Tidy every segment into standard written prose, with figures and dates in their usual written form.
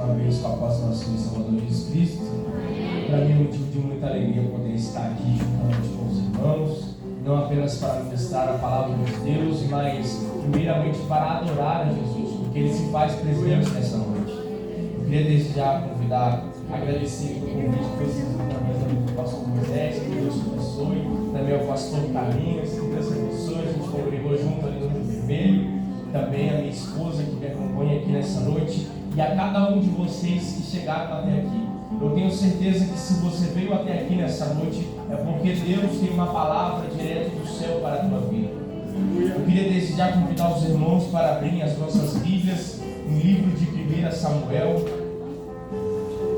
Uma vez com a paz do nosso Senhor e Salvador Jesus Cristo. Para mim é um motivo de muita alegria poder estar aqui juntamente com os irmãos, não apenas para ministrar a palavra de Deus, mas primeiramente para adorar a Jesus, porque Ele se faz presente nessa noite. Eu queria desde já convidar, agradecer o convite que vocês através do pastor Moisés, que Deus abençoe, também ao pastor Carlinhos, que Deus abençoe. A gente congregou junto ali no Rio Vermelho, também a minha esposa que me acompanha aqui nessa noite, e a cada um de vocês que chegaram até aqui. Eu tenho certeza que se você veio até aqui nessa noite, é porque Deus tem uma palavra direto do céu para a tua vida. Eu queria desde já convidar os irmãos para abrirem as nossas Bíblias no livro de 1 Samuel,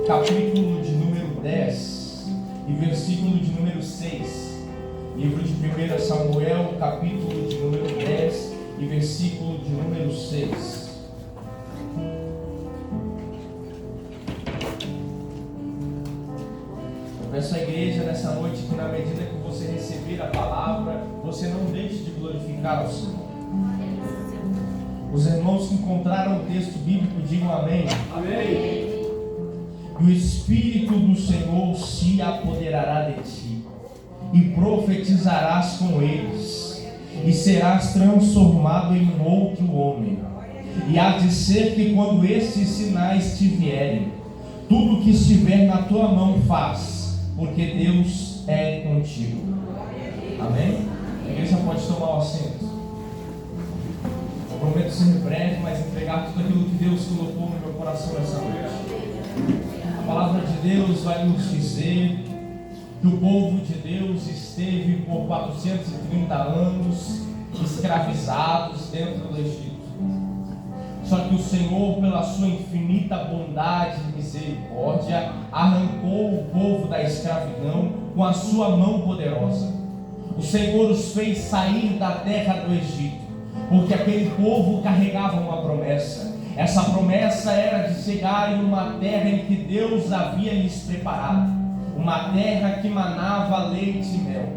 capítulo de número 10 e versículo de número 6. Livro de 1 Samuel, capítulo de número 10 e versículo de número 6. Peço à igreja nessa noite que, na medida que você receber a palavra, você não deixe de glorificar ao Senhor. Os irmãos que encontraram o texto bíblico digam amém. Amém. E o Espírito do Senhor se apoderará de ti, e profetizarás com eles, e serás transformado em outro homem. E há de ser que quando esses sinais te vierem, tudo que estiver na tua mão faz, porque Deus é contigo. Amém? A igreja pode tomar o assento. Eu prometo ser breve, mas entregar tudo aquilo que Deus colocou no meu coração essa noite. A palavra de Deus vai nos dizer que o povo de Deus esteve por 430 anos escravizados dentro do Egito. Só que o Senhor, pela sua infinita bondade e misericórdia, arrancou o povo da escravidão com a sua mão poderosa. O Senhor os fez sair da terra do Egito, porque aquele povo carregava uma promessa. Essa promessa era de chegar em uma terra em que Deus havia lhes preparado, uma terra que manava leite e mel.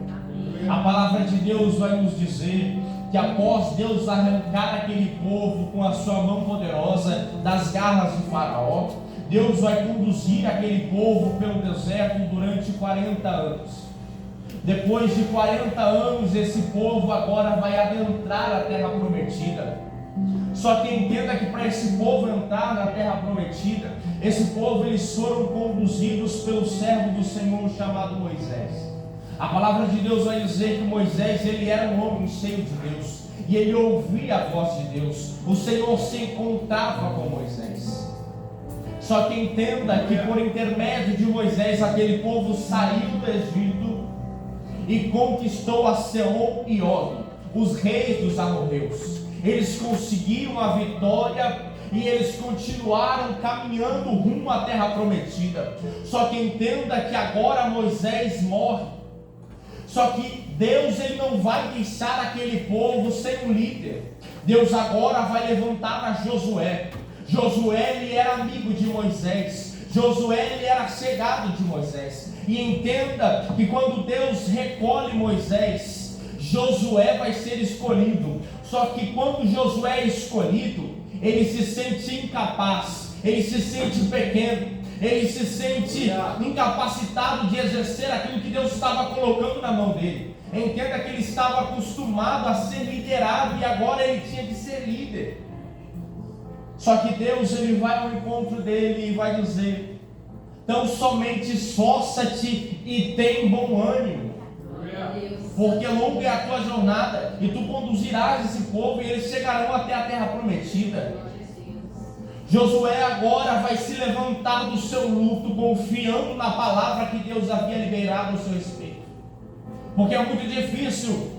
A palavra de Deus vai nos dizer que após Deus arrancar aquele povo com a sua mão poderosa das garras de Faraó, Deus vai conduzir aquele povo pelo deserto durante 40 anos. Depois de 40 anos, esse povo agora vai adentrar a terra prometida. Só que entenda que para esse povo entrar na terra prometida, esse povo eles foram conduzidos pelo servo do Senhor chamado Moisés. A palavra de Deus vai dizer que Moisés ele era um homem cheio de Deus, e ele ouvia a voz de Deus. O Senhor se encontrava com Moisés. Só que entenda que por intermédio de Moisés aquele povo saiu do Egito e conquistou a Sehon e Og, os reis dos amorreus. Eles conseguiram a vitória e eles continuaram caminhando rumo à terra prometida. Só que entenda que agora Moisés morre. Só que Deus ele não vai deixar aquele povo sem um líder. Deus agora vai levantar a Josué. Josué ele era amigo de Moisés. Josué ele era chegado de Moisés. E entenda que quando Deus recolhe Moisés, Josué vai ser escolhido. Só que quando Josué é escolhido, ele se sente incapaz, ele se sente pequeno, ele se sente incapacitado de exercer aquilo que Deus estava colocando na mão dele. Entenda que ele estava acostumado a ser liderado e agora ele tinha que ser líder. Só que Deus ele vai ao encontro dele e vai dizer: então somente esforça-te e tem bom ânimo, porque longa é a tua jornada e tu conduzirás esse povo e eles chegarão até a terra prometida. Josué agora vai se levantar do seu luto confiando na palavra que Deus havia liberado no seu espírito. Porque é muito difícil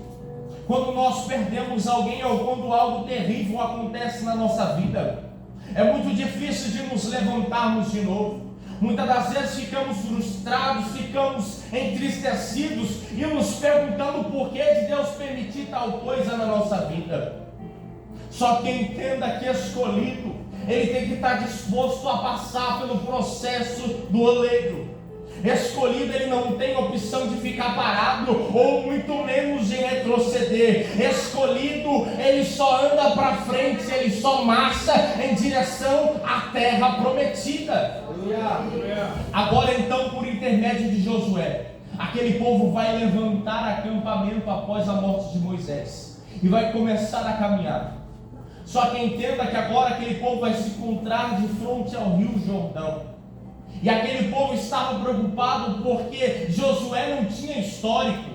quando nós perdemos alguém ou quando algo terrível acontece na nossa vida. É muito difícil de nos levantarmos de novo. Muitas das vezes ficamos frustrados, ficamos entristecidos e nos perguntando por que de Deus permitir tal coisa na nossa vida. Só que entenda que escolhido, ele tem que estar disposto a passar pelo processo do oleiro. Escolhido, ele não tem opção de ficar parado, ou muito menos de retroceder. Escolhido, ele só anda para frente, ele só marcha em direção à terra prometida. Agora então, por intermédio de Josué, aquele povo vai levantar acampamento após a morte de Moisés e vai começar a caminhar. Só que entenda que agora aquele povo vai se encontrar de frente ao Rio Jordão. E aquele povo estava preocupado porque Josué não tinha histórico.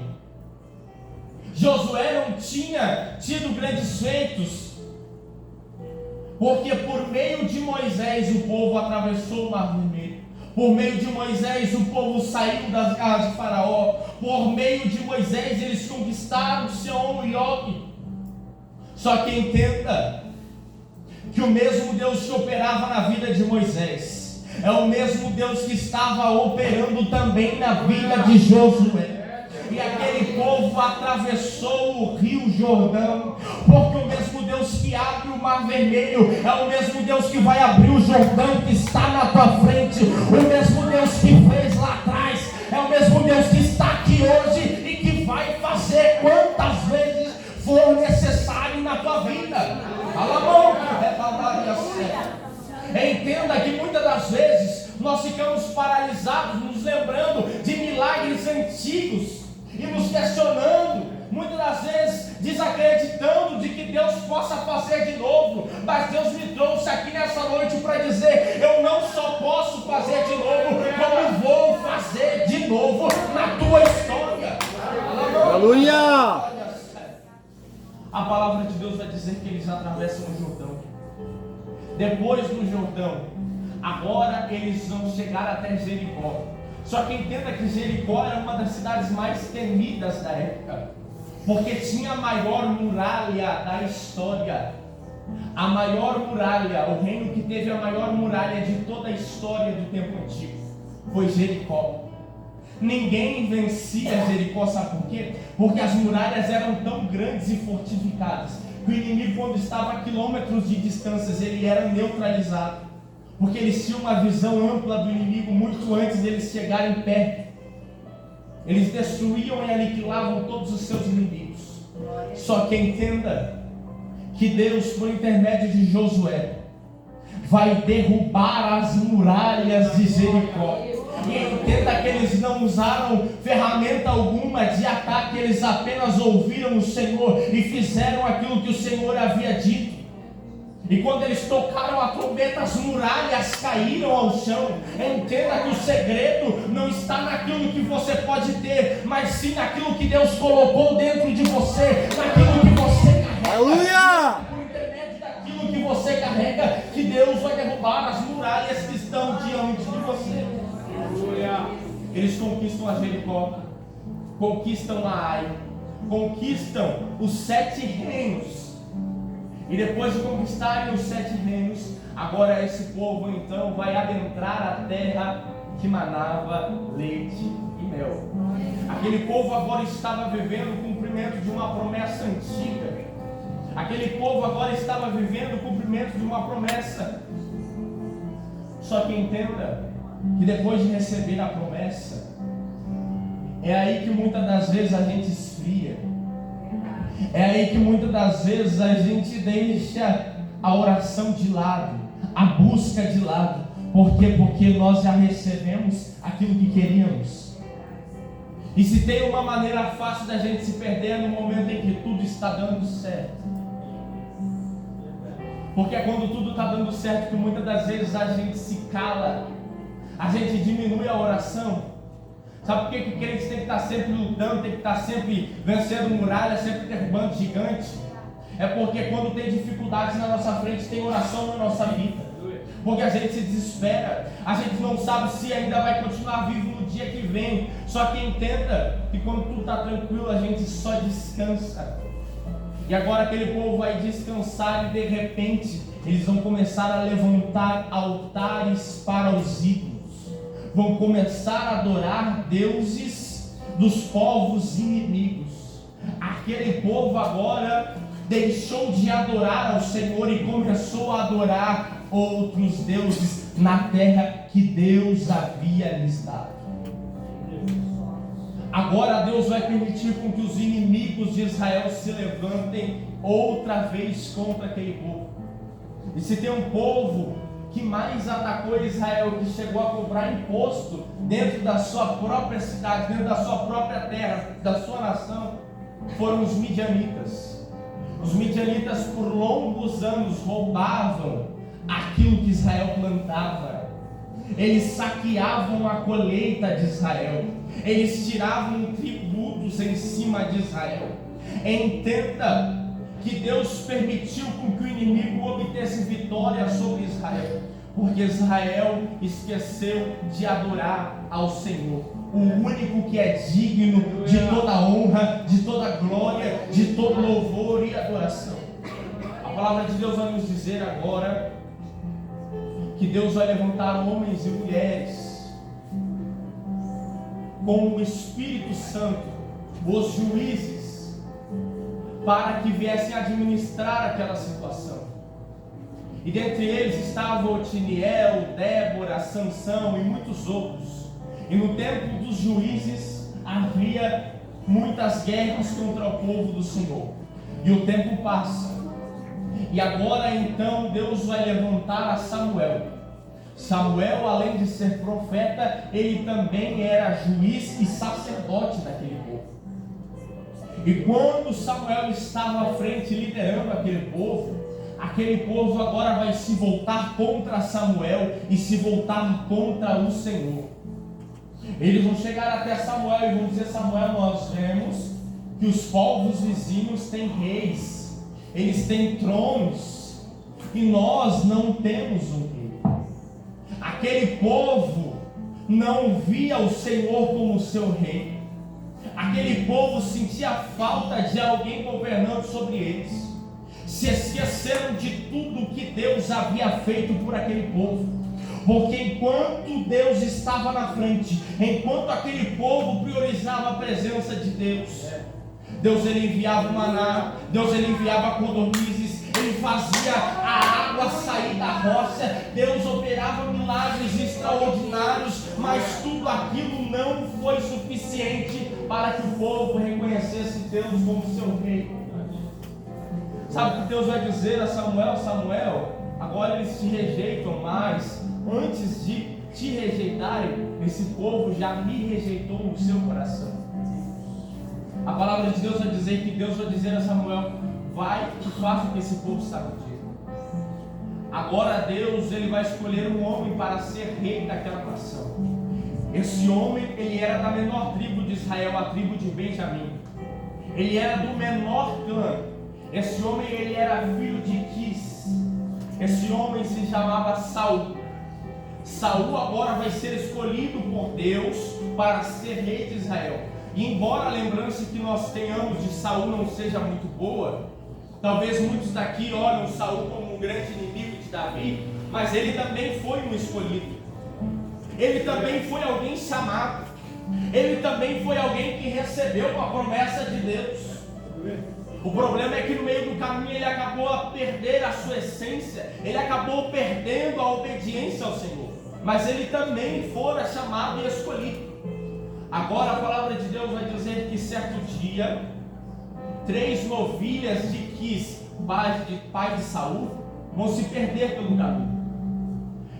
Josué não tinha tido grandes feitos. Porque por meio de Moisés o povo atravessou o Mar Vermelho. Por meio de Moisés o povo saiu das garras de Faraó. Por meio de Moisés eles conquistaram Seom e Og. Só que entenda que o mesmo Deus que operava na vida de Moisés é o mesmo Deus que estava operando também na vida de Josué. E aquele povo atravessou o Rio Jordão, porque o mesmo Deus que abre o Mar Vermelho é o mesmo Deus que vai abrir o Jordão que está na tua frente. O mesmo Deus que fez lá atrás é o mesmo Deus que está aqui hoje e que vai fazer quantas vezes for necessário na tua vida. Entenda que muitas das vezes nós ficamos paralisados, nos lembrando de milagres antigos e nos questionando, muitas das vezes desacreditando de que Deus possa fazer de novo. Mas Deus me trouxe aqui nessa noite para dizer: eu não só posso fazer de novo, como vou fazer de novo na tua história. Aleluia! A palavra de Deus vai dizer que eles atravessam o Jordão. Depois do Jordão, agora eles vão chegar até Jericó. Só que entenda que Jericó era uma das cidades mais temidas da época, porque tinha a maior muralha da história. A maior muralha, o reino que teve a maior muralha de toda a história do tempo antigo foi Jericó. Ninguém vencia Jericó, sabe por quê? Porque as muralhas eram tão grandes e fortificadas que o inimigo, quando estava a quilômetros de distância, ele era neutralizado, porque eles tinham uma visão ampla do inimigo muito antes deles chegarem perto. Eles destruíam e aniquilavam todos os seus inimigos. Só que entenda que Deus, por intermédio de Josué, vai derrubar as muralhas de Jericó. E entenda que eles não usaram ferramenta alguma de ataque, eles apenas ouviram o Senhor e fizeram aquilo que o Senhor havia dito. E quando eles tocaram a trombeta, as muralhas caíram ao chão. Entenda que o segredo não está naquilo que você pode ter, mas sim naquilo que Deus colocou dentro de você, naquilo que você carrega. Aleluia! Por intermédio daquilo que você carrega, que Deus vai derrubar as muralhas que estão diante de você. Eles conquistam a Jericó, conquistam a Ai, conquistam os 7 reinos. E depois de conquistarem os 7 reinos, agora esse povo então vai adentrar a terra que manava leite e mel. Aquele povo agora estava vivendo o cumprimento de uma promessa antiga. Aquele povo agora estava vivendo o cumprimento de uma promessa. Só que entenda que depois de receber a promessa, é aí que muitas das vezes a gente esfria. É aí que muitas das vezes a gente deixa a oração de lado, a busca de lado. Por quê? Porque nós já recebemos aquilo que queríamos. E se tem uma maneira fácil da gente se perder, é no momento em que tudo está dando certo. Porque é quando tudo está dando certo que muitas das vezes a gente se cala, a gente diminui a oração. Sabe por que o crente tem que estar sempre lutando, tem que estar sempre vencendo muralhas, sempre derrubando gigantes? É porque quando tem dificuldades na nossa frente, tem oração na nossa vida. Porque a gente se desespera, a gente não sabe se ainda vai continuar vivo no dia que vem. Só que entenda que quando tudo está tranquilo, a gente só descansa. E agora aquele povo vai descansar e de repente eles vão começar a levantar altares para os ídolos. Vão começar a adorar deuses dos povos inimigos. Aquele povo agora deixou de adorar ao Senhor e começou a adorar outros deuses na terra que Deus havia lhes dado. Agora Deus vai permitir com que os inimigos de Israel se levantem outra vez contra aquele povo. E se tem um povo que mais atacou Israel, que chegou a cobrar imposto dentro da sua própria cidade, dentro da sua própria terra, da sua nação, foram os midianitas. Os midianitas por longos anos roubavam aquilo que Israel plantava. Eles saqueavam a colheita de Israel. Eles tiravam tributos em cima de Israel. Entenda que Deus permitiu com que o inimigo obtivesse vitória sobre Israel, porque Israel esqueceu de adorar ao Senhor, o único que é digno de toda honra, de toda glória, de todo louvor e adoração. A palavra de Deus vai nos dizer agora que Deus vai levantar homens e mulheres com o Espírito Santo, os juízes, para que viessem administrar aquela situação. E dentre eles estavam Otiniel, Débora, Sansão e muitos outros. E no tempo dos juízes havia muitas guerras contra o povo do Senhor. E o tempo passa. E agora então Deus vai levantar a Samuel. Samuel, além de ser profeta, ele também era juiz e sacerdote daquele povo. E quando Samuel estava à frente liderando aquele povo agora vai se voltar contra Samuel e se voltar contra o Senhor. Eles vão chegar até Samuel e vão dizer: Samuel, nós vemos que os povos vizinhos têm reis, eles têm tronos, e nós não temos um rei. Aquele povo não via o Senhor como seu rei. Aquele povo sentia falta de alguém governando sobre eles. Se esqueceram de tudo que Deus havia feito por aquele povo. Porque enquanto Deus estava na frente, enquanto aquele povo priorizava a presença de Deus, Deus ele enviava o maná, Deus ele enviava codornizes, ele fazia a água sair da rocha, Deus operava milagres extraordinários, mas tudo aquilo não foi suficiente para que o povo reconhecesse Deus como seu rei. Sabe o que Deus vai dizer a Samuel? Samuel, agora eles te rejeitam, mas antes de te rejeitarem, esse povo já me rejeitou no seu coração. A palavra de Deus vai dizer que Deus vai dizer a Samuel: vai e faça o que esse povo está pedindo. Agora Deus ele vai escolher um homem para ser rei daquela nação. Esse homem ele era da menor tribo de Israel, a tribo de Benjamim. Ele era do menor clã. Esse homem ele era filho de Quis. Esse homem se chamava Saul. Saul agora vai ser escolhido por Deus para ser rei de Israel. E embora a lembrança que nós tenhamos de Saul não seja muito boa, talvez muitos daqui olhem Saul como um grande inimigo de Davi, mas ele também foi um escolhido. Ele também foi alguém chamado. Ele também foi alguém que recebeu a promessa de Deus. O problema é que no meio do caminho ele acabou a perder a sua essência, ele acabou perdendo a obediência ao Senhor, mas ele também fora chamado e escolhido. Agora a palavra de Deus vai dizer que certo dia 3 novilhas de Quis, pai de Saul, vão se perder pelo caminho.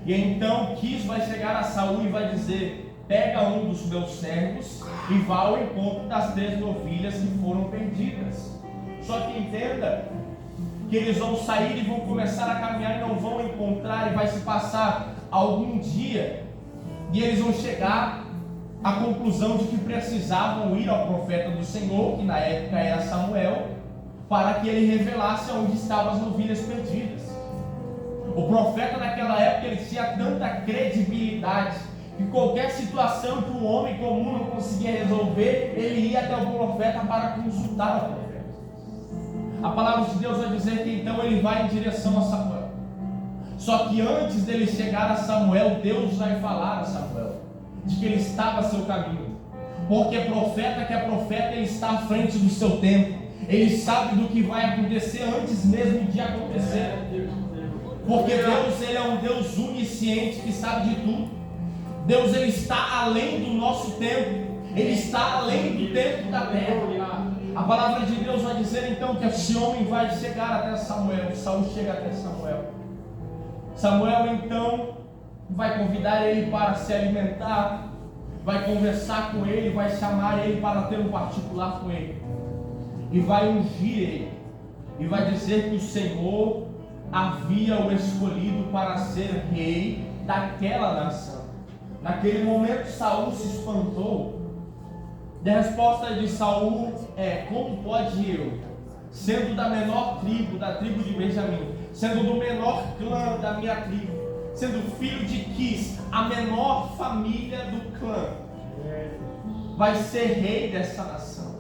E então Quis vai chegar a Saul e vai dizer: pega um dos meus servos e vá ao encontro das 3 novilhas que foram perdidas. Só que entenda que eles vão sair e vão começar a caminhar e não vão encontrar, e vai se passar algum dia e eles vão chegar à conclusão de que precisavam ir ao profeta do Senhor, que na época era Samuel, para que ele revelasse onde estavam as novilhas perdidas. O profeta naquela época ele tinha tanta credibilidade que qualquer situação que um homem comum não conseguia resolver, ele ia até o profeta para consultar o profeta. A palavra de Deus vai dizer que então ele vai em direção a Samuel. Só que antes dele chegar a Samuel, Deus vai falar a Samuel de que ele estava a seu caminho. Porque profeta que é profeta, ele está à frente do seu tempo. Ele sabe do que vai acontecer antes mesmo de acontecer. Porque Deus ele é um Deus onisciente que sabe de tudo. Deus ele está além do nosso tempo. Ele está além do tempo da terra. A palavra de Deus vai dizer então que esse homem vai chegar até Samuel. Saul chega até Samuel. Samuel então vai convidar ele para se alimentar, vai conversar com ele, vai chamar ele para ter um particular com ele, e vai ungir ele, e vai dizer que o Senhor havia o escolhido para ser rei daquela nação. Naquele momento Saul se espantou. E a resposta de Saul é: como pode eu, sendo da menor tribo, da tribo de Benjamim, sendo do menor clã da minha tribo, sendo filho de Quis, a menor família do clã, vai ser rei dessa nação?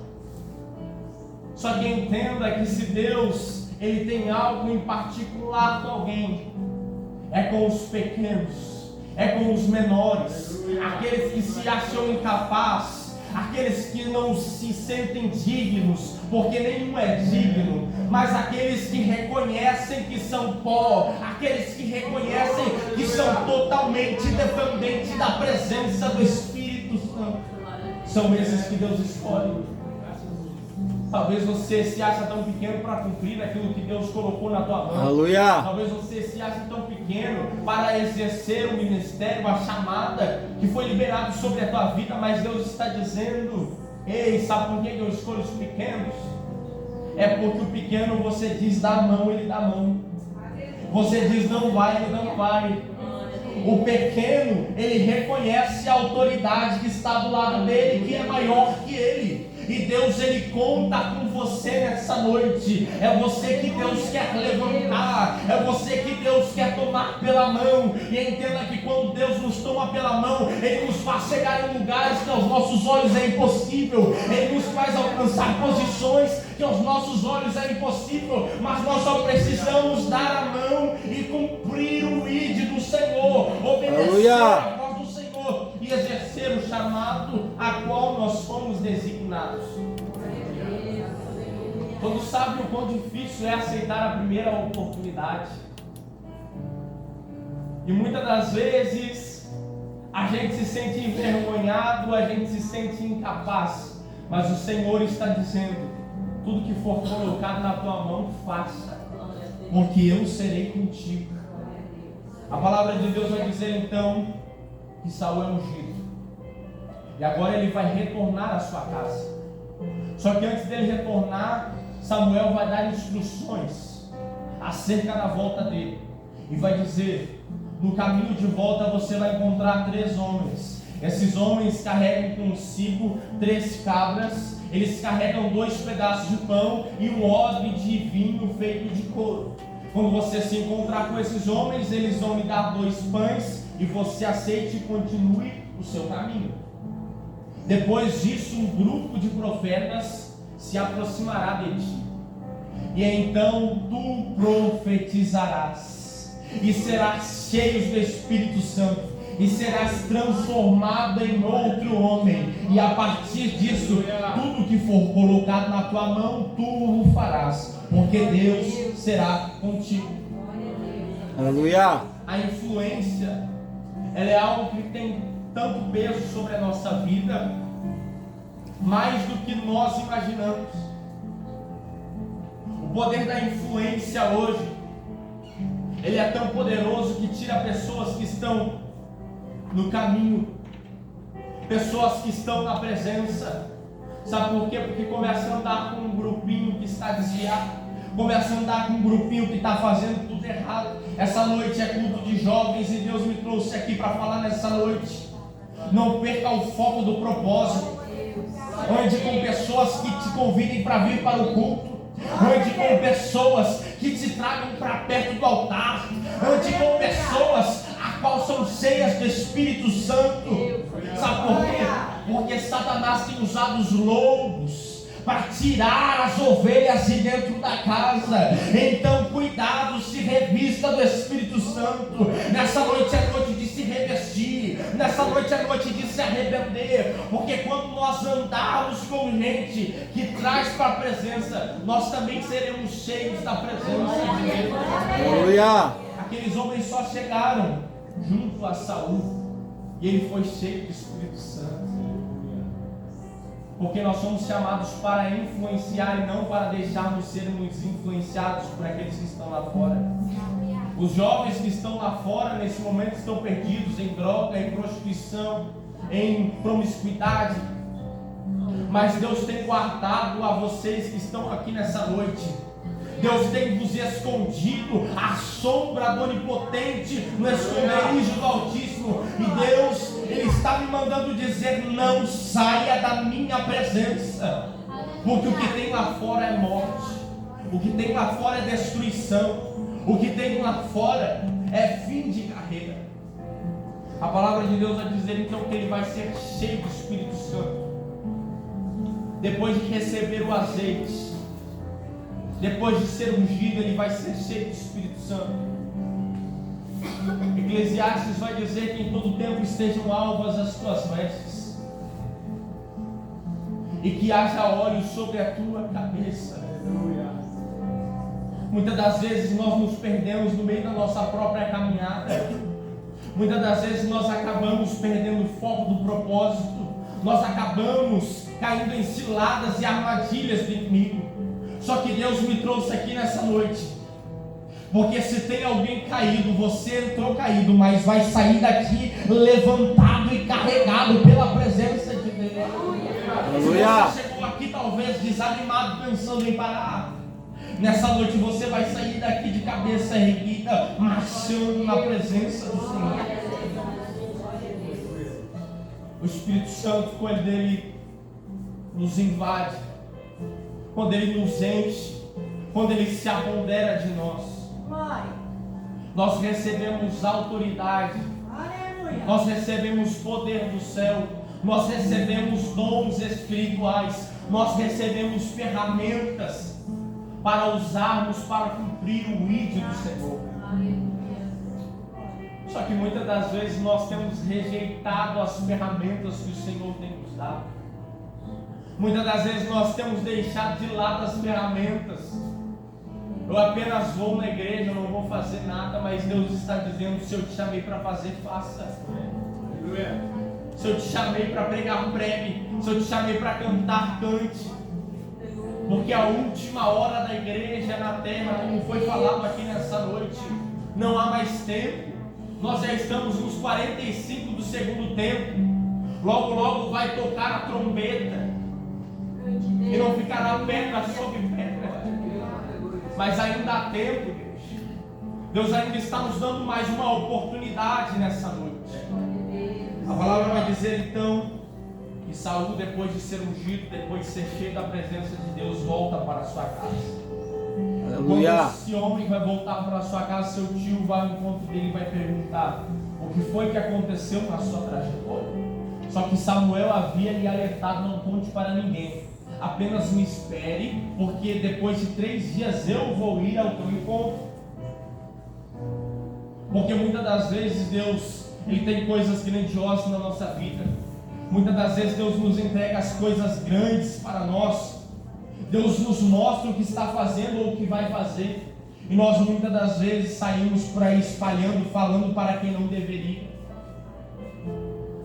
Só que entenda que se Deus ele tem algo em particular com alguém, é com os pequenos, é com os menores, aqueles que se acham incapazes, aqueles que não se sentem dignos, porque nenhum é digno, mas aqueles que reconhecem que são pó, aqueles que reconhecem que são totalmente dependentes da presença do Espírito Santo, são esses que Deus escolhe. Talvez você se ache tão pequeno para cumprir aquilo que Deus colocou na tua mão. Aleluia. Talvez você se ache tão pequeno para exercer o ministério, a chamada que foi liberado sobre a tua vida, mas Deus está dizendo: ei, sabe por que eu escolho os pequenos? É porque o pequeno você diz dá a mão, ele dá a mão. Você diz não vai, ele não vai. O pequeno, ele reconhece a autoridade que está do lado dele, que é maior que ele. E Deus, ele conta com você nessa noite. É você que Deus quer levantar, é você que Deus quer tomar pela mão. E entenda que quando Deus nos toma pela mão, Ele nos faz chegar em lugares que aos nossos olhos é impossível. Ele nos faz alcançar posições que aos nossos olhos é impossível. Mas nós só precisamos dar a mão e cumprir o ID do Senhor, obedecer a voz do Senhor e exercer o chamado a qual nós fomos designados. Todos sabem o quão difícil é aceitar a primeira oportunidade. E muitas das vezes a gente se sente envergonhado, a gente se sente incapaz. Mas o Senhor está dizendo: tudo que for colocado na tua mão, faça, porque eu serei contigo. A palavra de Deus vai dizer então que Saul é ungido, e agora ele vai retornar à sua casa. Só que antes dele retornar, Samuel vai dar instruções acerca da volta dele, e vai dizer: no caminho de volta você vai encontrar 3 homens. Esses homens carregam consigo 3 cabras, eles carregam 2 pedaços de pão e um odre de vinho feito de couro. Quando você se encontrar com esses homens, eles vão lhe dar 2 pães, e você aceite e continue o seu caminho. Depois disso, um grupo de profetas se aproximará de ti, e então tu profetizarás, e serás cheio do Espírito Santo, e serás transformado em outro homem, e a partir disso, tudo que for colocado na tua mão, tu o farás, porque Deus será contigo. Aleluia. A influência, ela é algo que tem tanto peso sobre a nossa vida, mais do que nós imaginamos. O poder da influência hoje, ele é tão poderoso que tira pessoas que estão no caminho, pessoas que estão na presença. Sabe por quê? Porque começa a andar com um grupinho que está desviado, começa a andar com um grupinho que está fazendo tudo errado. Essa noite é culto de jovens e Deus me trouxe aqui para falar nessa noite: não perca o foco do propósito. Ande com pessoas que te convidem para vir para o culto, ande com pessoas que te tragam para perto do altar, ande com pessoas a qual são cheias do Espírito Santo. Sabe por quê? Porque Satanás tem usado os lobos para tirar as ovelhas de dentro da casa. Então cuidado, se revista do Espírito Santo. Nessa noite é noite de se revestir, nessa noite é noite de se arrepender, porque quando nós andarmos com gente que traz para a presença, nós também seremos cheios da presença de Deus. Aleluia. Aqueles homens só chegaram junto a Saul, e ele foi cheio do Espírito Santo. Porque nós somos chamados para influenciar e não para deixarmos sermos influenciados por aqueles que estão lá fora. Os jovens que estão lá fora nesse momento estão perdidos em droga, em prostituição, em promiscuidade. Mas Deus tem guardado a vocês que estão aqui nessa noite. Deus tem vos escondido à sombra do Onipotente, no esconderijo do Altíssimo. E Deus, Ele está me mandando dizer: não saia da minha presença. Porque o que tem lá fora é morte. O que tem lá fora é destruição. O que tem lá fora é fim de carreira. A palavra de Deus vai dizer então que ele vai ser cheio do Espírito Santo. Depois de receber o azeite, depois de ser ungido, ele vai ser cheio do Espírito Santo. Eclesiastes vai dizer que em todo tempo estejam alvas as tuas vestes, e que haja óleo sobre a tua cabeça. Muitas das vezes nós nos perdemos no meio da nossa própria caminhada. Muitas das vezes nós acabamos perdendo o foco do propósito. Nós acabamos caindo em ciladas e armadilhas do inimigo. Só que Deus me trouxe aqui nessa noite, porque se tem alguém caído, você entrou caído, mas vai sair daqui levantado e carregado pela presença de Deus. Aleluia. Se você chegou aqui talvez desanimado, pensando em parar, nessa noite você vai sair daqui de cabeça erguida, marchando na presença do Senhor. O Espírito Santo, quando Ele nos invade, quando Ele nos enche, quando Ele se apodera de nós, nós recebemos autoridade, nós recebemos poder do céu, nós recebemos dons espirituais, nós recebemos ferramentas para usarmos para cumprir o ídolo do Senhor. Só que muitas das vezes nós temos rejeitado as ferramentas que o Senhor tem nos dado. Muitas das vezes nós temos deixado de lado as ferramentas. Eu apenas vou na igreja, eu não vou fazer nada, mas Deus está dizendo: se eu te chamei para fazer, faça. Se eu te chamei para pregar, pregue. Se eu te chamei para cantar, cante. Porque a última hora da igreja na terra, como foi falado aqui nessa noite, não há mais tempo. Nós já estamos nos 45 do segundo tempo. Logo, logo vai tocar a trombeta, e não ficará pedra sobre pedra. Mas ainda há tempo, igreja. Deus ainda está nos dando mais uma oportunidade nessa noite. A palavra vai dizer então que Saul, depois de ser ungido, depois de ser cheio da presença de Deus, volta para a sua casa. Aleluia. Quando esse homem vai voltar para a sua casa, seu tio vai ao encontro dele e vai perguntar o que foi que aconteceu na sua trajetória. Só que Samuel havia lhe alertado: não conte para ninguém, apenas me espere, porque depois de 3 dias eu vou ir ao teu encontro. Porque muitas das vezes Deus, Ele tem coisas grandiosas na nossa vida. Muitas das vezes Deus nos entrega as coisas grandes para nós. Deus nos mostra o que está fazendo ou o que vai fazer, e nós muitas das vezes saímos por aí espalhando, falando para quem não deveria.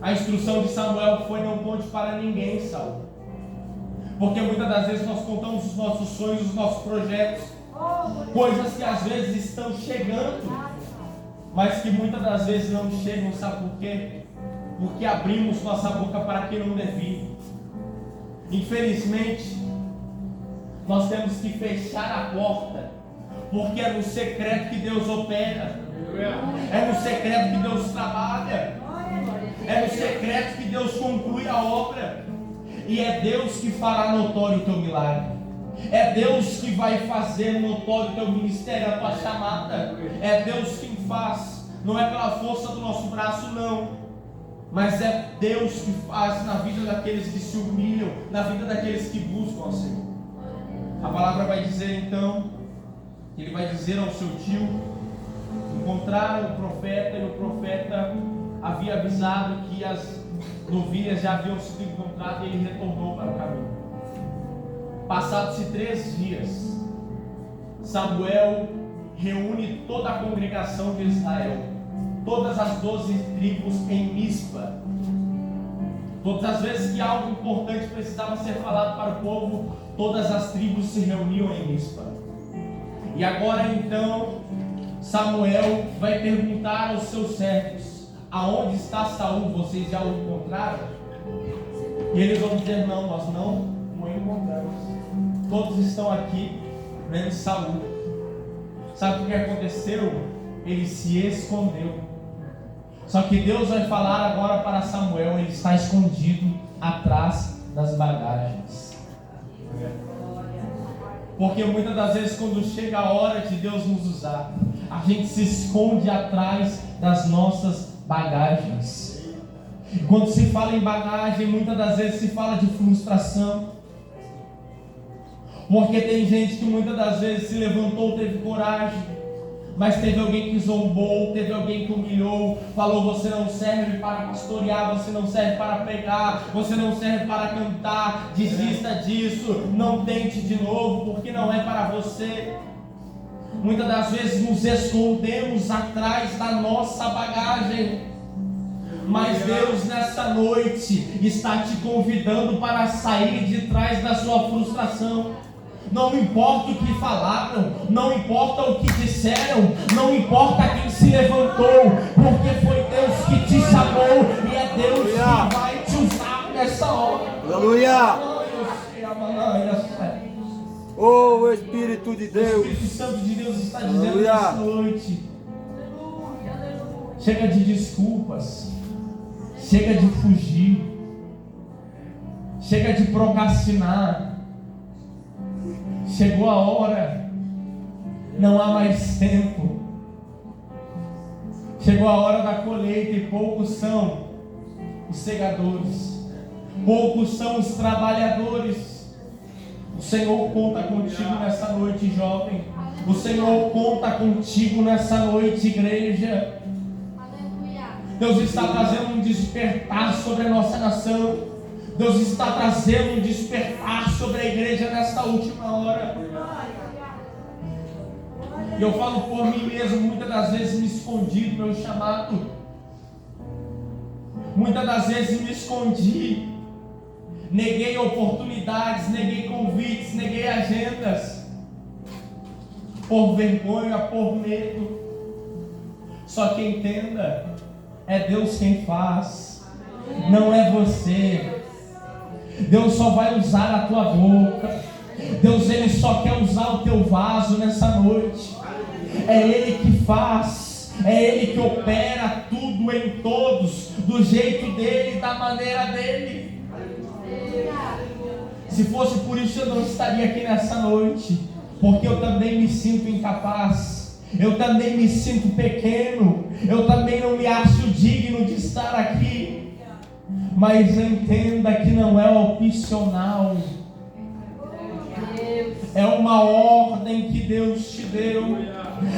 A instrução de Samuel foi: não conte para ninguém, Saul. Porque muitas das vezes nós contamos os nossos sonhos, os nossos projetos, coisas que às vezes estão chegando, mas que muitas das vezes não chegam. Sabe por quê? Porque abrimos nossa boca para quem não devia. Infelizmente, nós temos que fechar a porta, porque é no secreto que Deus opera, é no secreto que Deus trabalha, é no secreto que Deus conclui a obra, e é Deus que fará notório o teu milagre, é Deus que vai fazer notório o teu ministério, a tua chamada, é Deus quem faz, não é pela força do nosso braço, não, mas é Deus que faz na vida daqueles que se humilham, na vida daqueles que buscam ao Senhor. A palavra vai dizer então, ele vai dizer ao seu tio: encontraram o profeta, e o profeta havia avisado que as novilhas já haviam sido encontradas, e ele retornou para o caminho. Passados-se 3 dias, Samuel reúne toda a congregação de Israel, todas as 12 tribos em Mispa. Todas as vezes que algo importante precisava ser falado para o povo, todas as tribos se reuniam em Mispa. E agora então, Samuel vai perguntar aos seus servos: aonde está Saul? Vocês já o encontraram? E eles vão dizer: não, nós não o encontramos. Todos estão aqui, menos Saul. Sabe o que aconteceu? Ele se escondeu. Só que Deus vai falar agora para Samuel: ele está escondido atrás das bagagens. Porque muitas das vezes, quando chega a hora de Deus nos usar, a gente se esconde atrás das nossas bagagens. E quando se fala em bagagem, muitas das vezes se fala de frustração. Porque tem gente que muitas das vezes se levantou, teve coragem, mas teve alguém que zombou, teve alguém que humilhou, falou: você não serve para pastorear, você não serve para pregar, você não serve para cantar, desista disso, não tente de novo, porque não é para você. Muitas das vezes nos escondemos atrás da nossa bagagem, mas Deus nessa noite está te convidando para sair de trás da sua frustração. Não importa o que falaram, não importa o que disseram, não importa quem se levantou, porque foi Deus que te chamou e é Deus que vai te usar nessa hora. Aleluia! Oh, o Espírito de Deus! O Espírito Santo de Deus está dizendo nessa noite: chega de desculpas, chega de fugir, chega de procrastinar. Chegou a hora, não há mais tempo. Chegou a hora da colheita e poucos são os segadores, poucos são os trabalhadores. O Senhor conta contigo nessa noite, jovem. O Senhor conta contigo nessa noite, igreja. Deus está trazendo um despertar sobre a nossa nação. Deus está trazendo um despertar sobre a igreja nesta última hora. E eu falo por mim mesmo, muitas das vezes me escondi do meu chamado. Muitas das vezes me escondi. Neguei oportunidades, neguei convites, neguei agendas. Por vergonha, por medo. Só que entenda, é Deus quem faz, não é você. Deus só vai usar a tua boca. Deus, Ele só quer usar o teu vaso nessa noite. É Ele que faz, é Ele que opera tudo em todos, do jeito dEle, da maneira dEle. Se fosse por isso, eu não estaria aqui nessa noite, porque eu também me sinto incapaz, eu também me sinto pequeno, eu também não me acho digno de estar aqui. Mas entenda que não é opcional, é uma ordem que Deus te deu,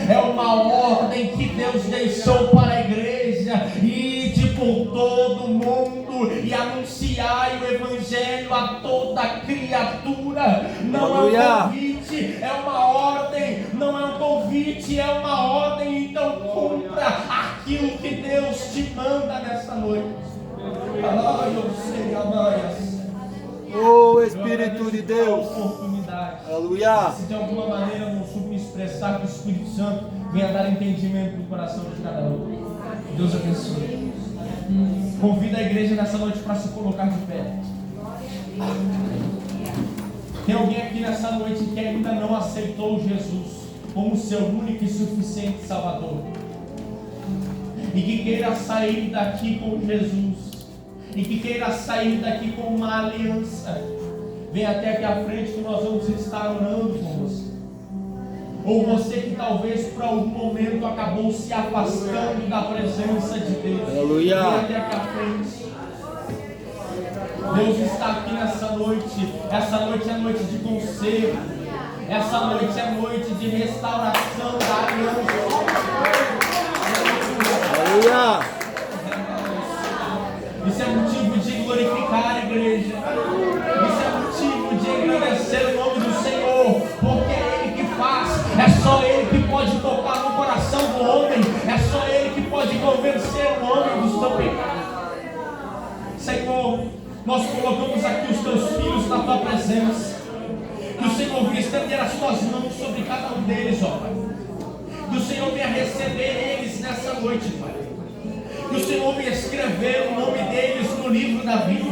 é uma ordem que Deus deixou para a igreja: ide por todo mundo e anunciai o evangelho a toda criatura. Não é um convite, é uma ordem. Não é um convite, é uma ordem. Então cumpra aquilo que Deus te manda nessa noite. Oh, Espírito de Deus! Aleluia! Se de alguma maneira eu não soube me expressar, que o Espírito Santo venha dar entendimento no coração de cada um. Deus abençoe. Convida a igreja nessa noite para se colocar de pé. Tem alguém aqui nessa noite que ainda não aceitou Jesus como seu único e suficiente Salvador, e que queira sair daqui com Jesus, e que queira sair daqui com uma aliança? Vem até aqui à frente que nós vamos estar orando com você. Ou você que talvez por algum momento acabou se afastando da presença de Deus. Aleluia. Vem até aqui à frente. Deus está aqui nessa noite. Essa noite é noite de conselho. Essa noite é noite de restauração da aliança. Aleluia. Isso é motivo de glorificar a igreja. Isso é motivo de engrandecer o nome do Senhor, porque é Ele que faz. É só Ele que pode tocar no coração do homem. É só Ele que pode convencer o homem do seu pecado. Senhor, Nós colocamos aqui os teus filhos na tua presença. Que o Senhor venha estender as tuas mãos sobre cada um deles, ó Pai. Que o Senhor venha receber eles nessa noite, Pai. Que o Senhor venha escrever o nome deles no livro da vida.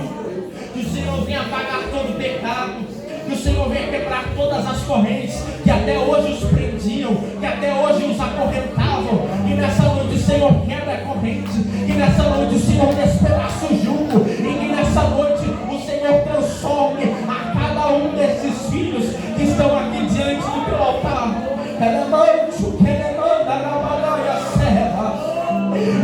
Que o Senhor venha apagar todo o pecado. Que o Senhor venha quebrar todas as correntes que até hoje os prendiam, que até hoje os acorrentavam. E nessa noite o Senhor quebra a corrente. Que nessa noite o Senhor despedaça o jugo. E que nessa noite o Senhor transforme a cada um desses filhos que estão aqui diante do teu altar.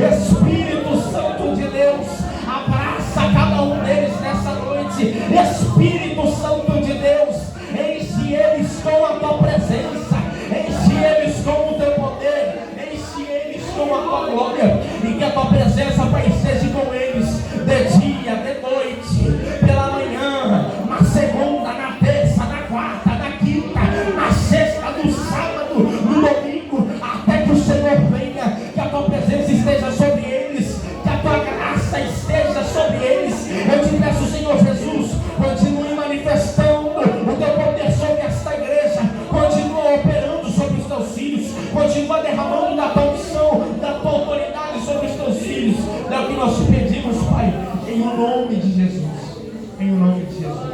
Espírito Santo de Deus, abraça cada um deles nessa noite. Espírito Santo de Deus, enche eles com a tua presença, enche eles com o teu poder, enche eles com a tua glória. E que a tua presença, Pai, esteja com eles de dia, de noite, pela manhã, na segunda, na terça, na quarta, na quinta, na sexta, no sábado, no domingo, até que o Senhor venha. Que a tua presença esteja sobre eles, que a tua graça esteja sobre eles. Eu te peço, Senhor Jesus, continue manifestando o teu poder sobre esta igreja, continua operando sobre os teus filhos, continua derramando da tua unção, da tua autoridade sobre os teus filhos. É o que nós te pedimos, Pai, em o nome de Jesus, em o nome de Jesus.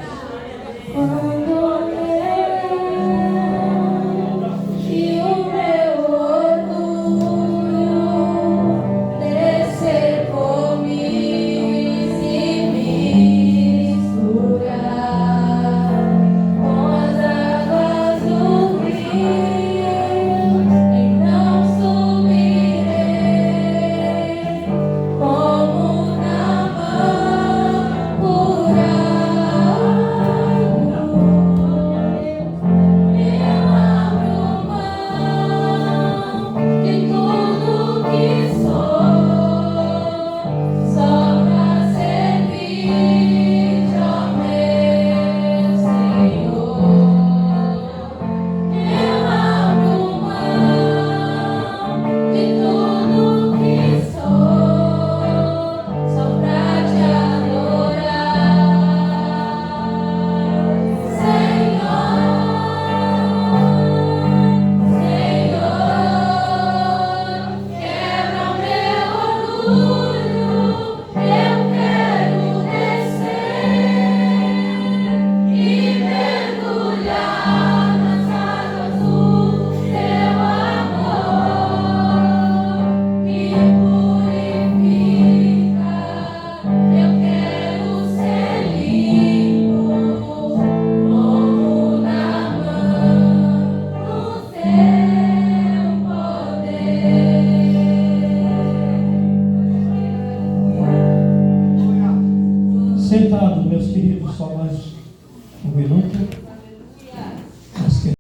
Sentados, meus queridos, só mais um minuto.